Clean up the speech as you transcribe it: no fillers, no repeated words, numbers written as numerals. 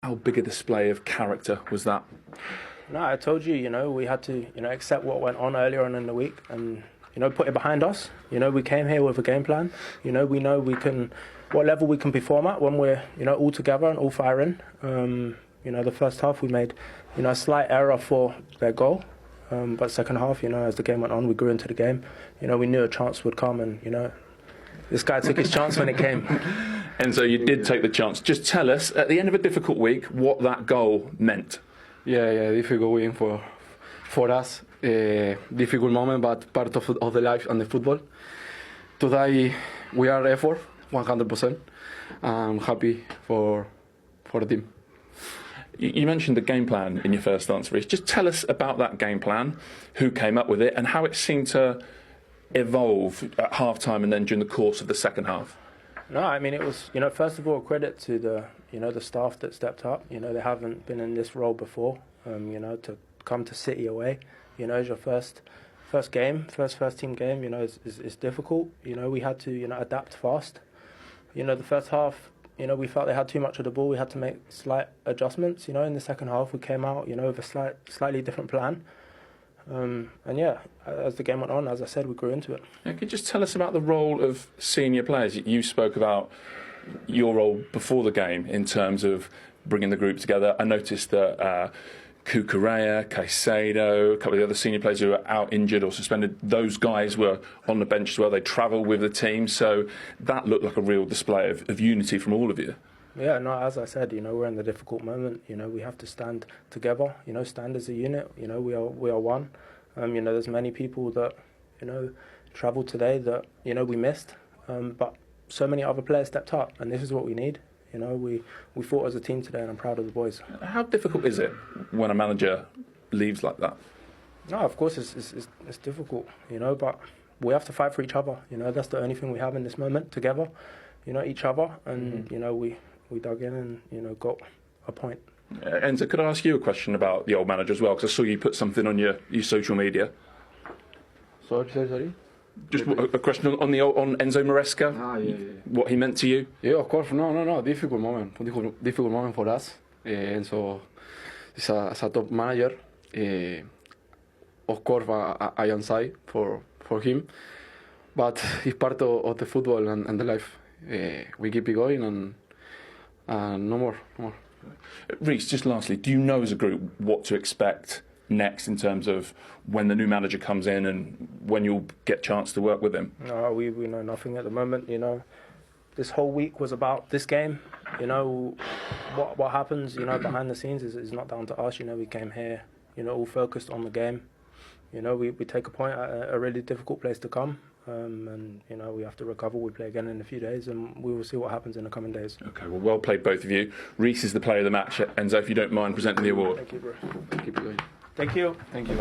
How big a display of character was that? No, I told you, we had to, accept what went on earlier on in the week and, put it behind us. We came here with a game plan. We know what level we can perform at when we're, all together and all firing. The first half we made, a slight error for their goal. But second half, as the game went on, we grew into the game. We knew a chance would come and, this guy took his chance when it came. And so you did take the chance. Just tell us, at the end of a difficult week, what that goal meant. Yeah, difficult win for us. Difficult moment, but part of the life and the football. Today we are effort 100%. I'm happy for the team. You mentioned the game plan in your first answer, Reece. Just tell us about that game plan, who came up with it, and how it seemed to evolve at half-time and then during the course of the second half. No, I mean, it was, first of all, credit to the staff that stepped up. They haven't been in this role before. To come to City away, as your first game, first team game, is difficult. We had to, adapt fast. The first half, we felt they had too much of the ball. We had to make slight adjustments. In the second half, we came out, with a slightly different plan. As the game went on, as I said, we grew into it. Could you just tell us about the role of senior players? You spoke about your role before the game in terms of bringing the group together. I noticed that Cucurella, Caicedo, a couple of the other senior players who were out injured or suspended, those guys were on the bench as well. They travelled with the team, so that looked like a real display of unity from all of you. Yeah, no, as I said, we're in the difficult moment. We have to stand together, stand as a unit. We are one. There's many people that, travelled today that, we missed. But so many other players stepped up, and this is what we need. We fought as a team today, and I'm proud of the boys. How difficult is it when a manager leaves like that? No, of course it's difficult, but we have to fight for each other. That's the only thing we have in this moment, together, each other. And, we dug in and, got a point. Enzo, could I ask you a question about the old manager as well? Because I saw you put something on your social media. Sorry? Just a question on Enzo Maresca. Yeah. What he meant to you? Yeah, of course. No. Difficult moment for us. Enzo is a top manager. Of course, I am sad for him, but it's part of the football and the life. We keep it going and no more. Reece, just lastly, do you know as a group what to expect next in terms of when the new manager comes in and when you'll get a chance to work with him? No, we know nothing at the moment. This whole week was about this game. What happens, behind the scenes is not down to us. We came here, all focused on the game. We take a point at a really difficult place to come. And we have to recover. We play again in a few days, and we will see what happens in the coming days. Okay, well played, both of you. Reece is the player of the match. Enzo, if you don't mind presenting the award. Thank you, bro. Keep it going. Thank you. Thank you.